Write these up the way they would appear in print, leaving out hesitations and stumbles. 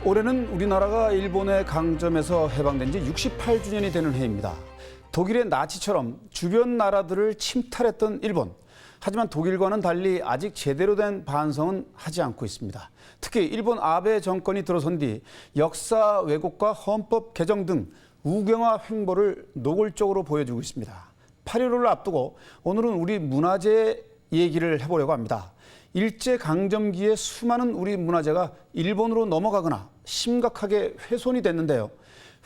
올해는 우리나라가 일본의 강점에서 해방된 지 68주년이 되는 해입니다. 독일의 나치처럼 주변 나라들을 침탈했던 일본. 하지만 독일과는 달리 아직 제대로 된 반성은 하지 않고 있습니다. 특히 일본 아베 정권이 들어선 뒤 역사 왜곡과 헌법 개정 등 우경화 횡보를 노골적으로 보여주고 있습니다. 8.15를 앞두고 오늘은 우리 문화재 얘기를 해보려고 합니다. 일제강점기에 수많은 우리 문화재가 일본으로 넘어가거나 심각하게 훼손이 됐는데요.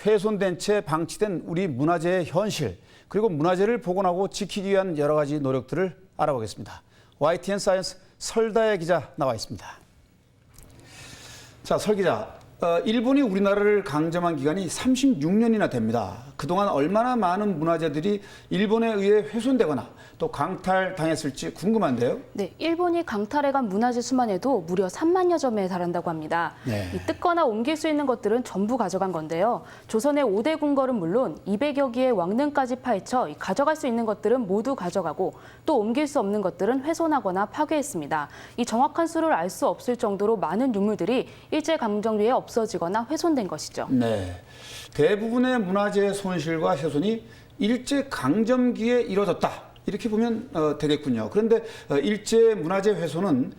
훼손된 채 방치된 우리 문화재의 현실, 그리고 문화재를 복원하고 지키기 위한 여러 가지 노력들을 알아보겠습니다. YTN 사이언스 설다혜 기자 나와 있습니다. 자, 설 기자, 일본이 우리나라를 강점한 기간이 36년이나 됩니다. 그동안 얼마나 많은 문화재들이 일본에 의해 훼손되거나 또 강탈당했을지 궁금한데요. 네, 일본이 강탈해간 문화재 수만 해도 무려 3만여 점에 달한다고 합니다. 네. 이 뜯거나 옮길 수 있는 것들은 전부 가져간 건데요. 조선의 5대 궁궐은 물론 200여 개의 왕릉까지 파헤쳐 가져갈 수 있는 것들은 모두 가져가고 또 옮길 수 없는 것들은 훼손하거나 파괴했습니다. 이 정확한 수를 알 수 없을 정도로 많은 유물들이 일제강점기에 없어지거나 훼손된 것이죠. 네, 대부분의 문화재 손실과 훼손이 일제강점기에 이뤄졌다. 이렇게 보면 되겠군요. 그런데 일제 문화재 훼손은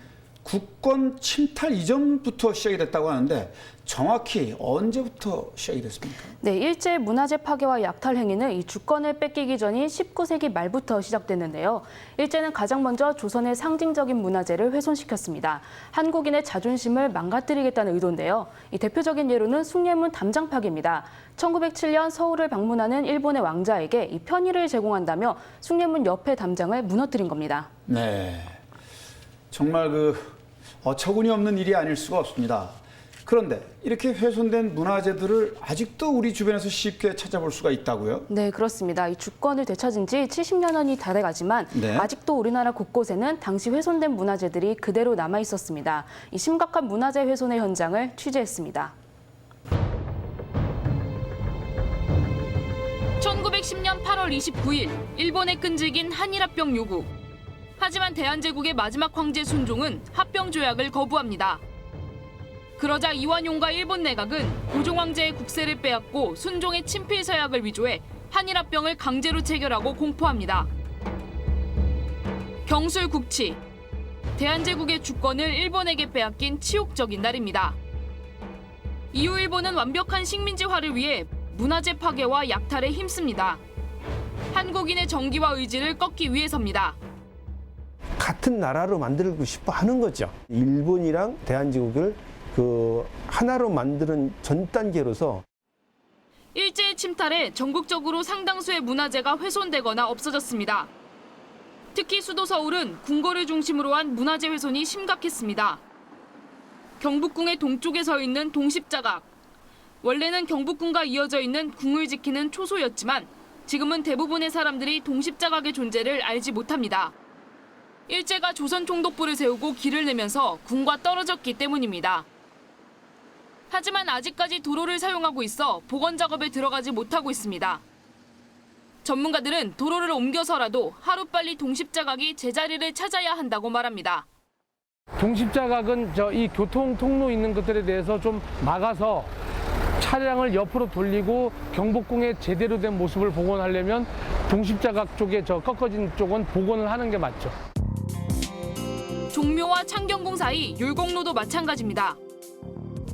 국권 침탈 이전부터 시작이 됐다고 하는데 정확히 언제부터 시작이 됐습니까? 네, 일제 문화재 파괴와 약탈 행위는 이 주권을 뺏기기 전인 19세기 말부터 시작됐는데요. 일제는 가장 먼저 조선의 상징적인 문화재를 훼손시켰습니다. 한국인의 자존심을 망가뜨리겠다는 의도인데요. 이 대표적인 예로는 숭례문 담장 파괴입니다. 1907년 서울을 방문하는 일본의 왕자에게 이 편의를 제공한다며 숭례문 옆에 담장을 무너뜨린 겁니다. 네, 정말 어처구니 없는 일이 아닐 수가 없습니다. 그런데 이렇게 훼손된 문화재들을 아직도 우리 주변에서 쉽게 찾아볼 수가 있다고요? 네, 그렇습니다. 이 주권을 되찾은 지 70여년이 다 돼가지만 네. 아직도 우리나라 곳곳에는 당시 훼손된 문화재들이 그대로 남아 있었습니다. 이 심각한 문화재 훼손의 현장을 취재했습니다. 1910년 8월 29일 일본에 끈질긴 한일합병 요구. 하지만 대한제국의 마지막 황제 순종은 합병 조약을 거부합니다. 그러자 이완용과 일본 내각은 고종 황제의 국세를 빼앗고 순종의 친필 서약을 위조해 한일합병을 강제로 체결하고 공포합니다. 경술국치. 대한제국의 주권을 일본에게 빼앗긴 치욕적인 날입니다. 이후 일본은 완벽한 식민지화를 위해 문화재 파괴와 약탈에 힘씁니다. 한국인의 정기와 의지를 꺾기 위해서입니다. 같은 나라로 만들고 싶어 하는 거죠. 일본이랑 대한제국을 하나로 만드는 전 단계로서 일제의 침탈에 전국적으로 상당수의 문화재가 훼손되거나 없어졌습니다. 특히 수도 서울은 궁궐을 중심으로 한 문화재 훼손이 심각했습니다. 경복궁의 동쪽에 서 있는 동십자각. 원래는 경복궁과 이어져 있는 궁을 지키는 초소였지만 지금은 대부분의 사람들이 동십자각의 존재를 알지 못합니다. 일제가 조선 총독부를 세우고 길을 내면서 궁과 떨어졌기 때문입니다. 하지만 아직까지 도로를 사용하고 있어 복원 작업에 들어가지 못하고 있습니다. 전문가들은 도로를 옮겨서라도 하루빨리 동십자각이 제자리를 찾아야 한다고 말합니다. 동십자각은 이 교통 통로 있는 것들에 대해서 좀 막아서 차량을 옆으로 돌리고 경복궁의 제대로 된 모습을 복원하려면 동십자각 쪽에 꺾어진 쪽은 복원을 하는 게 맞죠. 종묘와 창경궁 사이 율곡로도 마찬가지입니다.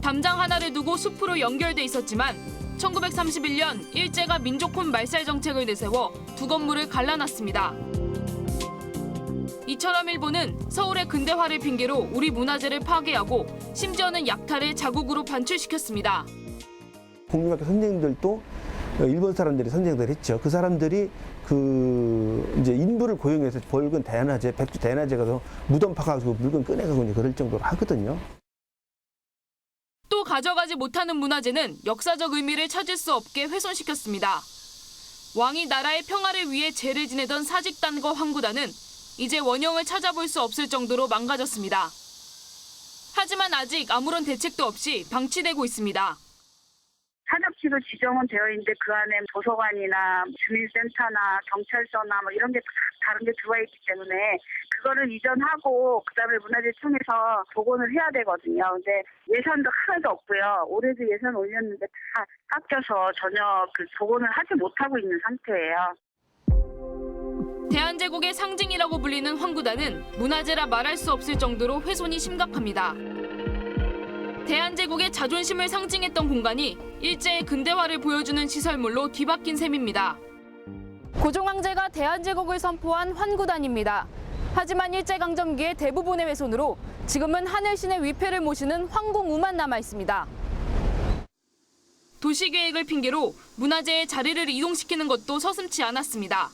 담장 하나를 두고 숲으로 연결돼 있었지만 1931년 일제가 민족혼 말살 정책을 내세워 두 건물을 갈라놨습니다. 이처럼 일본은 서울의 근대화를 핑계로 우리 문화재를 파괴하고 심지어는 약탈을 자국으로 반출시켰습니다. 국민학교 선생님들도 일본 사람들이 선생들 했죠. 그 사람들이 이제 인부를 고용해서 벌금 대낮에 백주 대낮에 가서 무덤 파가지고 물건 꺼내가고 이제 그럴 정도로 하거든요. 또 가져가지 못하는 문화재는 역사적 의미를 찾을 수 없게 훼손시켰습니다. 왕이 나라의 평화를 위해 제를 지내던 사직단과 황구단은 이제 원형을 찾아볼 수 없을 정도로 망가졌습니다. 하지만 아직 아무런 대책도 없이 방치되고 있습니다. 사적지로 지정은 되어 있는데 그 안에 도서관이나 주민센터나 경찰서나 이런 게 다른 게 들어와 있기 때문에 그 그거를 이전하고 그다음에 문화재청에서 복원을 해야 되거든요. 근데 예산도 하나도 없고요. 올해도 예산 올렸는데 다 깎여서 전혀 그 복원을 하지 못하고 있는 상태예요. 대한제국의 상징이라고 불리는 황구단은 문화재라 말할 수 없을 정도로 훼손이 심각합니다. 대한제국의 자존심을 상징했던 공간이 일제의 근대화를 보여주는 시설물로 뒤바뀐 셈입니다. 고종황제가 대한제국을 선포한 환구단입니다. 하지만 일제강점기의 대부분의 훼손으로 지금은 하늘신의 위패를 모시는 황궁우만 남아 있습니다. 도시계획을 핑계로 문화재의 자리를 이동시키는 것도 서슴지 않았습니다.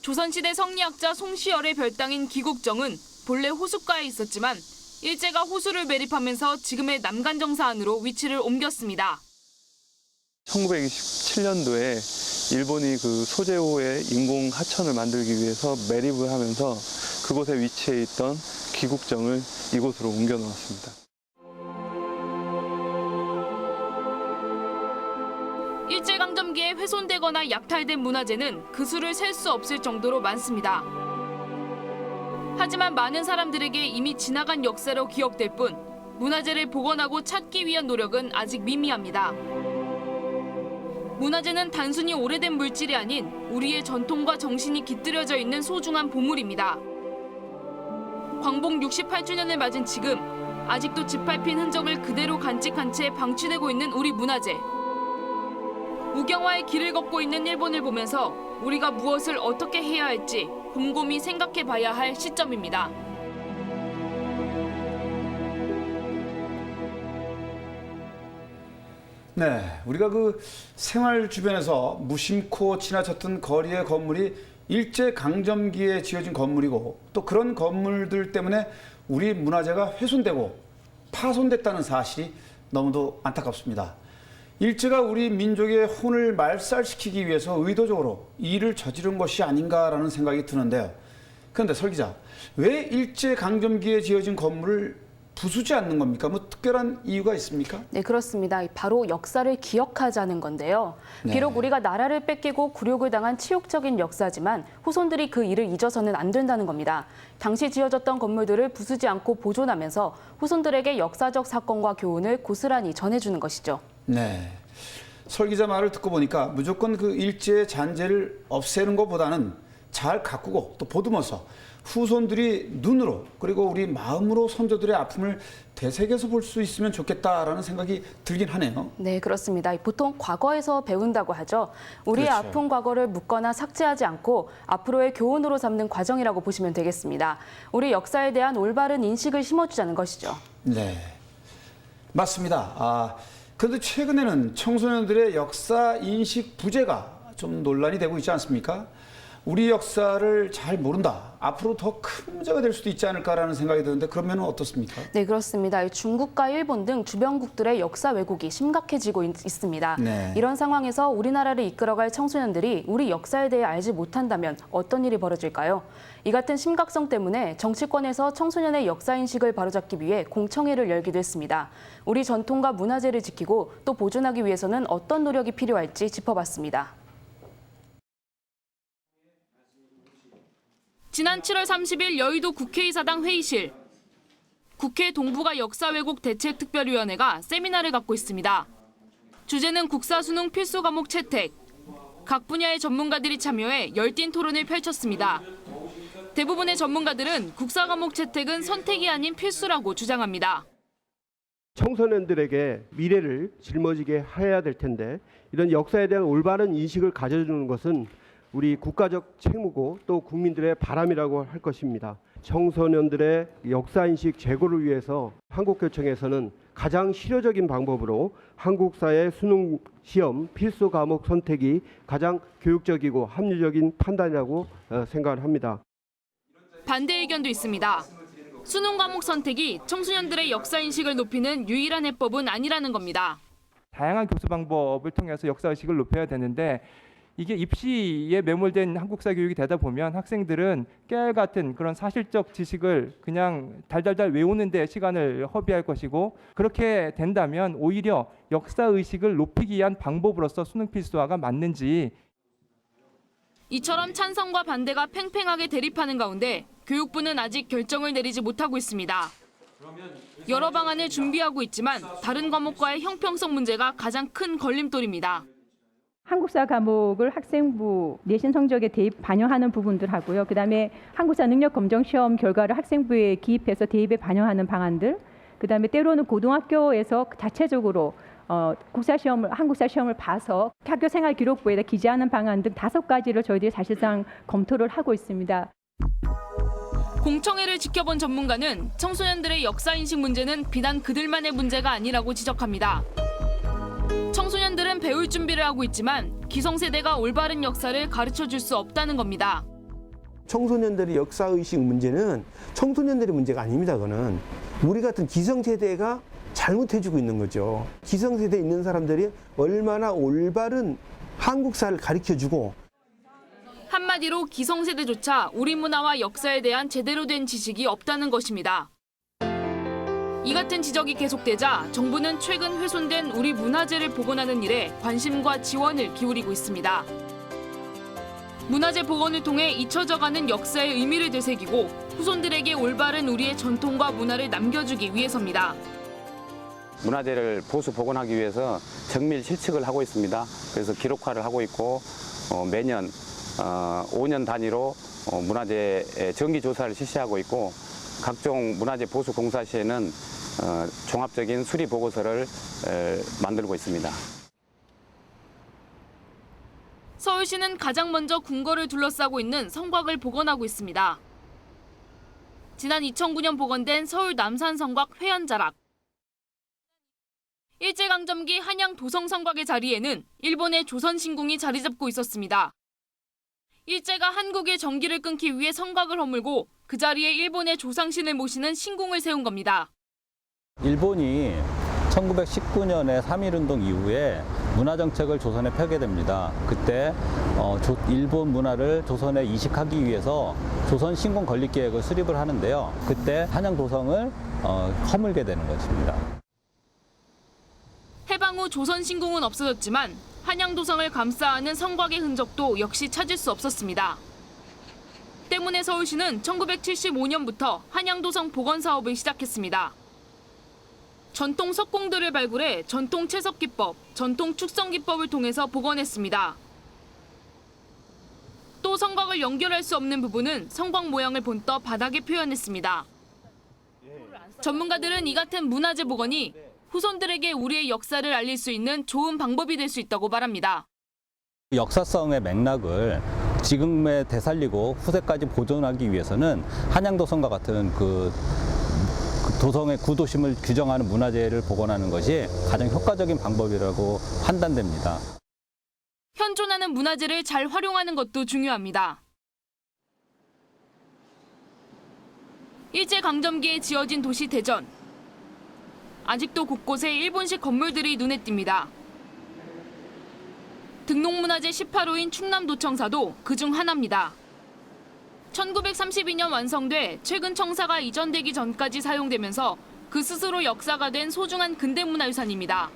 조선시대 성리학자 송시열의 별당인 기국정은 본래 호숫가에 있었지만 일제가 호수를 매립하면서 지금의 남간정사 안으로 위치를 옮겼습니다. 1927년도에 일본이 그 소재호의 인공 하천을 만들기 위해서 매립을 하면서 그곳에 위치해 있던 기국정을 이곳으로 옮겨 놓았습니다. 일제강점기에 훼손되거나 약탈된 문화재는 그 수를 셀 수 없을 정도로 많습니다. 하지만 많은 사람들에게 이미 지나간 역사로 기억될 뿐 문화재를 복원하고 찾기 위한 노력은 아직 미미합니다. 문화재는 단순히 오래된 물질이 아닌 우리의 전통과 정신이 깃들여져 있는 소중한 보물입니다. 광복 68주년을 맞은 지금 아직도 짓밟힌 흔적을 그대로 간직한 채 방치되고 있는 우리 문화재. 무경화의 길을 걷고 있는 일본을 보면서 우리가 무엇을 어떻게 해야 할지 곰곰이 생각해 봐야 할 시점입니다. 네, 우리가 그 생활 주변에서 무심코 지나쳤던 거리의 건물이 일제 강점기에 지어진 건물이고 또 그런 건물들 때문에 우리 문화재가 훼손되고 파손됐다는 사실이 너무도 안타깝습니다. 일제가 우리 민족의 혼을 말살시키기 위해서 의도적으로 이 일을 저지른 것이 아닌가라는 생각이 드는데요. 그런데 설 기자, 왜 일제 강점기에 지어진 건물을 부수지 않는 겁니까? 뭐 특별한 이유가 있습니까? 네, 그렇습니다. 바로 역사를 기억하자는 건데요. 네. 비록 우리가 나라를 뺏기고 굴욕을 당한 치욕적인 역사지만 후손들이 그 일을 잊어서는 안 된다는 겁니다. 당시 지어졌던 건물들을 부수지 않고 보존하면서 후손들에게 역사적 사건과 교훈을 고스란히 전해주는 것이죠. 네. 설 기자 말을 듣고 보니까 무조건 그 일제의 잔재를 없애는 것보다는 잘 가꾸고 또 보듬어서 후손들이 눈으로 그리고 우리 마음으로 선조들의 아픔을 되새겨서 볼 수 있으면 좋겠다라는 생각이 들긴 하네요. 네, 그렇습니다. 보통 과거에서 배운다고 하죠. 우리의 그렇죠. 아픈 과거를 묻거나 삭제하지 않고 앞으로의 교훈으로 삼는 과정이라고 보시면 되겠습니다. 우리 역사에 대한 올바른 인식을 심어주자는 것이죠. 네, 맞습니다. 그런데 최근에는 청소년들의 역사 인식 부재가 좀 논란이 되고 있지 않습니까? 우리 역사를 잘 모른다. 앞으로 더 큰 문제가 될 수도 있지 않을까라는 생각이 드는데 그러면 어떻습니까? 네, 그렇습니다. 중국과 일본 등 주변국들의 역사 왜곡이 심각해지고 있습니다. 네. 이런 상황에서 우리나라를 이끌어갈 청소년들이 우리 역사에 대해 알지 못한다면 어떤 일이 벌어질까요? 이 같은 심각성 때문에 정치권에서 청소년의 역사인식을 바로잡기 위해 공청회를 열기도 했습니다. 우리 전통과 문화재를 지키고 또 보존하기 위해서는 어떤 노력이 필요할지 짚어봤습니다. 지난 7월 30일 여의도 국회의사당 회의실. 국회 동북아 역사왜곡 대책특별위원회가 세미나를 갖고 있습니다. 주제는 국사수능 필수 과목 채택. 각 분야의 전문가들이 참여해 열띤 토론을 펼쳤습니다. 대부분의 전문가들은 국사 과목 채택은 선택이 아닌 필수라고 주장합니다. 청소년들에게 미래를 짊어지게 해야 될 텐데 이런 역사에 대한 올바른 인식을 가져주는 것은 우리 국가적 책무고 또 국민들의 바람이라고 할 것입니다. 청소년들의 역사인식 제고를 위해서 한국교총에서는 가장 실효적인 방법으로 한국사의 수능 시험 필수 과목 선택이 가장 교육적이고 합리적인 판단이라고 생각을 합니다. 반대 의견도 있습니다. 수능 과목 선택이 청소년들의 역사인식을 높이는 유일한 해법은 아니라는 겁니다. 다양한 교수 방법을 통해서 역사의식을 높여야 되는데 이게 입시에 매몰된 한국사 교육이 되다 보면 학생들은 깨알 같은 그런 사실적 지식을 그냥 달달달 외우는 데 시간을 허비할 것이고 그렇게 된다면 오히려 역사의식을 높이기 위한 방법으로서 수능 필수화가 맞는지. 이처럼 찬성과 반대가 팽팽하게 대립하는 가운데 교육부는 아직 결정을 내리지 못하고 있습니다. 여러 방안을 준비하고 있지만 다른 과목과의 형평성 문제가 가장 큰 걸림돌입니다. 한국사 과목을 학생부 내신 성적에 대입 반영하는 부분들하고요. 그다음에 한국사 능력 검정 시험 결과를 학생부에 기입해서 대입에 반영하는 방안들. 그다음에 때로는 고등학교에서 자체적으로 한국사 시험을 봐서 학교 생활 기록부에다 기재하는 방안 등 5가지를 저희들이 사실상 검토를 하고 있습니다. 공청회를 지켜본 전문가는 청소년들의 역사인식 문제는 비단 그들만의 문제가 아니라고 지적합니다. 청소년들은 배울 준비를 하고 있지만 기성세대가 올바른 역사를 가르쳐줄 수 없다는 겁니다. 청소년들의 역사의식 문제는 청소년들의 문제가 아닙니다. 그거는 우리 같은 기성세대가 잘못해주고 있는 거죠. 기성세대에 있는 사람들이 얼마나 올바른 한국사를 가르쳐주고 한마디로 기성세대조차 우리 문화와 역사에 대한 제대로 된 지식이 없다는 것입니다. 이 같은 지적이 계속되자 정부는 최근 훼손된 우리 문화재를 복원하는 일에 관심과 지원을 기울이고 있습니다. 문화재 복원을 통해 잊혀져가는 역사의 의미를 되새기고 후손들에게 올바른 우리의 전통과 문화를 남겨주기 위해서입니다. 문화재를 보수 복원하기 위해서 정밀 실측을 하고 있습니다. 그래서 기록화를 하고 있고 매년 5년 단위로 문화재 정기 조사를 실시하고 있고 각종 문화재 보수 공사 시에는 종합적인 수리 보고서를 만들고 있습니다. 서울시는 가장 먼저 궁궐을 둘러싸고 있는 성곽을 복원하고 있습니다. 지난 2009년 복원된 서울 남산 성곽 회안자락. 일제강점기 한양 도성 성곽의 자리에는 일본의 조선신궁이 자리 잡고 있었습니다. 일제가 한국의 전기를 끊기 위해 성곽을 허물고 그 자리에 일본의 조상신을 모시는 신궁을 세운 겁니다. 일본이 1919년에 3.1운동 이후에 문화정책을 조선에 펴게 됩니다. 그때 일본 문화를 조선에 이식하기 위해서 조선신궁 건립계획을 수립을 하는데요. 그때 한양도성을 허물게 되는 것입니다. 해방 후 조선신궁은 없어졌지만 한양도성을 감싸 안은 성곽의 흔적도 역시 찾을 수 없었습니다. 때문에 서울시는 1975년부터 한양도성 복원 사업을 시작했습니다. 전통 석공들을 발굴해 전통 채석기법, 전통 축성기법을 통해서 복원했습니다. 또 성곽을 연결할 수 없는 부분은 성곽 모양을 본떠 바닥에 표현했습니다. 전문가들은 이 같은 문화재 복원이 후손들에게 우리의 역사를 알릴 수 있는 좋은 방법이 될 수 있다고 말합니다. 역사성의 맥락을 지금에 되살리고 후세까지 보존하기 위해서는 한양도성과 같은 그 도성의 구도심을 규정하는 문화재를 복원하는 것이 가장 효과적인 방법이라고 판단됩니다. 현존하는 문화재를 잘 활용하는 것도 중요합니다. 일제강점기에 지어진 도시 대전. 아직도 곳곳에 일본식 건물들이 눈에 띕니다. 등록문화재 18호인 충남도청사도 그중 하나입니다. 1932년 완성돼 최근 청사가 이전되기 전까지 사용되면서 그 스스로 역사가 된 소중한 근대문화유산입니다.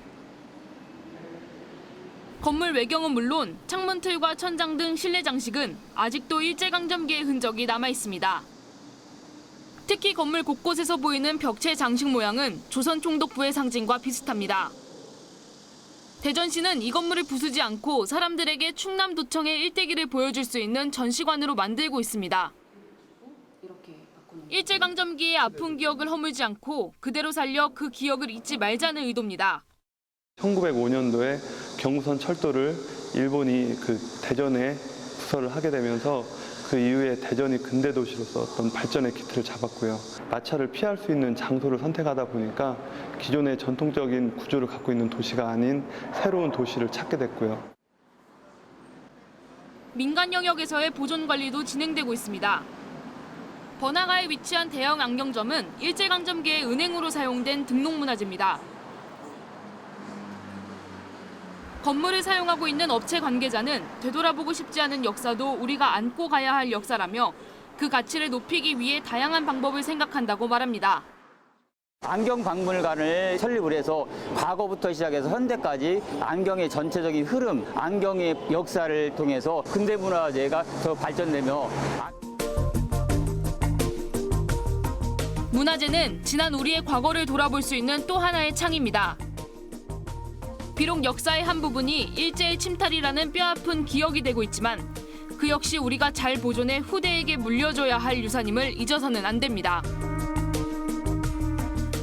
건물 외경은 물론 창문 틀과 천장 등 실내 장식은 아직도 일제강점기의 흔적이 남아 있습니다. 특히 건물 곳곳에서 보이는 벽체 장식 모양은 조선 총독부의 상징과 비슷합니다. 대전시는 이 건물을 부수지 않고 사람들에게 충남도청의 일대기를 보여줄 수 있는 전시관으로 만들고 있습니다. 일제강점기의 아픈 기억을 허물지 않고 그대로 살려 그 기억을 잊지 말자는 의도입니다. 1905년도에 경부선 철도를 일본이 대전에 부설을 하게 되면서 그 이후에 대전이 근대 도시로서 어떤 발전의 기틀을 잡았고요. 마찰을 피할 수 있는 장소를 선택하다 보니까 기존의 전통적인 구조를 갖고 있는 도시가 아닌 새로운 도시를 찾게 됐고요. 민간 영역에서의 보존 관리도 진행되고 있습니다. 번화가에 위치한 대형 안경점은 일제강점기의 은행으로 사용된 등록문화재입니다. 건물을 사용하고 있는 업체 관계자는 되돌아보고 싶지 않은 역사도 우리가 안고 가야 할 역사라며 그 가치를 높이기 위해 다양한 방법을 생각한다고 말합니다. 안경박물관을 설립을 해서 과거부터 시작해서 현대까지 안경의 전체적인 흐름, 안경의 역사를 통해서 근대문화재가 더 발전되며 문화재는 지난 우리의 과거를 돌아볼 수 있는 또 하나의 창입니다. 비록 역사의 한 부분이 일제의 침탈이라는 뼈아픈 기억이 되고 있지만 그 역시 우리가 잘 보존해 후대에게 물려줘야 할 유산임을 잊어서는 안 됩니다.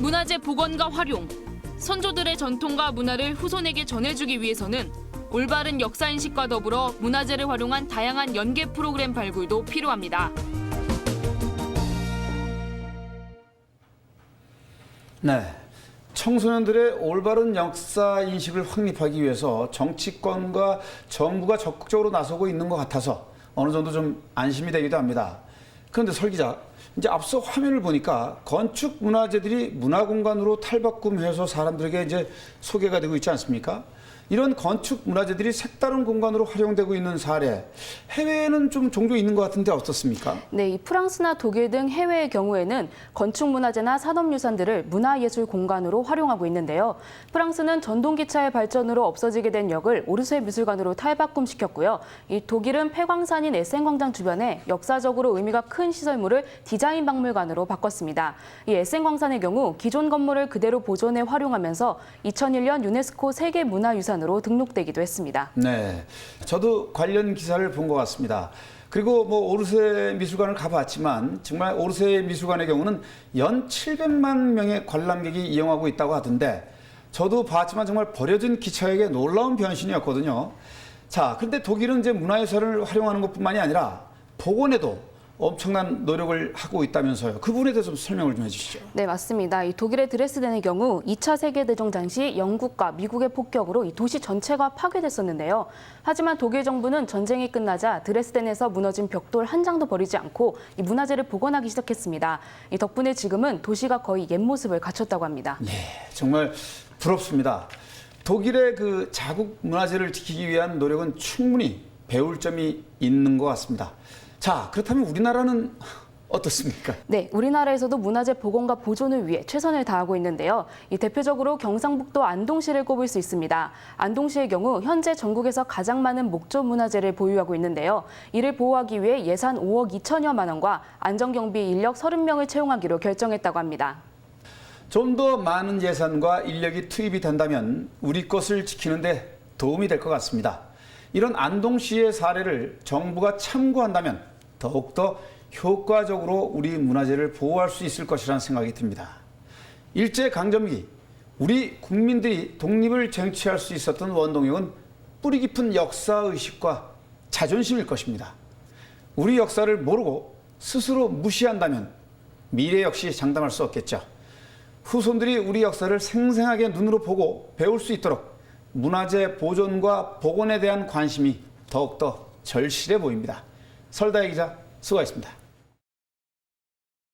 문화재 복원과 활용, 선조들의 전통과 문화를 후손에게 전해주기 위해서는 올바른 역사인식과 더불어 문화재를 활용한 다양한 연계 프로그램 발굴도 필요합니다. 네, 청소년들의 올바른 역사인식을 확립하기 위해서 정치권과 정부가 적극적으로 나서고 있는 것 같아서 어느 정도 좀 안심이 되기도 합니다. 그런데 설 기자, 이제 앞서 화면을 보니까 건축 문화재들이 문화공간으로 탈바꿈해서 사람들에게 이제 소개가 되고 있지 않습니까? 이런 건축 문화재들이 색다른 공간으로 활용되고 있는 사례, 해외에는 좀 종종 있는 것 같은데 어떻습니까? 네, 이 프랑스나 독일 등 해외의 경우에는 건축 문화재나 산업유산들을 문화예술 공간으로 활용하고 있는데요. 프랑스는 전동기차의 발전으로 없어지게 된 역을 오르세 미술관으로 탈바꿈시켰고요. 이 독일은 폐광산인 에센광장 주변에 역사적으로 의미가 큰 시설물을 디자인 박물관으로 바꿨습니다. 이 에센광산의 경우 기존 건물을 그대로 보존해 활용하면서 2001년 유네스코 세계문화유산으로 등록되기도 했습니다. 네, 저도 관련 기사를 본 것 같습니다. 그리고 뭐 오르세 미술관을 가봤지만 정말 오르세 미술관의 경우는 연 700만 명의 관람객이 이용하고 있다고 하던데 저도 봤지만 정말 버려진 기차역의 놀라운 변신이었거든요. 자, 그런데 독일은 이제 문화유산을 활용하는 것뿐만이 아니라 복원에도 엄청난 노력을 하고 있다면서요. 그 부분에 대해서 좀 설명을 좀 해주시죠. 네, 맞습니다. 이 독일의 드레스덴의 경우 2차 세계대전 당시 영국과 미국의 폭격으로 이 도시 전체가 파괴됐었는데요. 하지만 독일 정부는 전쟁이 끝나자 드레스덴에서 무너진 벽돌 한 장도 버리지 않고 이 문화재를 복원하기 시작했습니다. 이 덕분에 지금은 도시가 거의 옛 모습을 갖췄다고 합니다. 네, 정말 부럽습니다. 독일의 그 자국 문화재를 지키기 위한 노력은 충분히 배울 점이 있는 것 같습니다. 자, 그렇다면 우리나라는 어떻습니까? 네, 우리나라에서도 문화재 복원과 보존을 위해 최선을 다하고 있는데요. 이 대표적으로 경상북도 안동시를 꼽을 수 있습니다. 안동시의 경우 현재 전국에서 가장 많은 목조 문화재를 보유하고 있는데요. 이를 보호하기 위해 예산 5억 2천여만 원과 안전경비 인력 30명을 채용하기로 결정했다고 합니다. 좀 더 많은 예산과 인력이 투입이 된다면 우리 것을 지키는 데 도움이 될 것 같습니다. 이런 안동시의 사례를 정부가 참고한다면 더욱더 효과적으로 우리 문화재를 보호할 수 있을 것이라는 생각이 듭니다. 일제강점기 우리 국민들이 독립을 쟁취할 수 있었던 원동력은 뿌리 깊은 역사의식과 자존심일 것입니다. 우리 역사를 모르고 스스로 무시한다면 미래 역시 장담할 수 없겠죠. 후손들이 우리 역사를 생생하게 눈으로 보고 배울 수 있도록 문화재 보존과 복원에 대한 관심이 더욱더 절실해 보입니다. 설다혜 기자, 수고하셨습니다.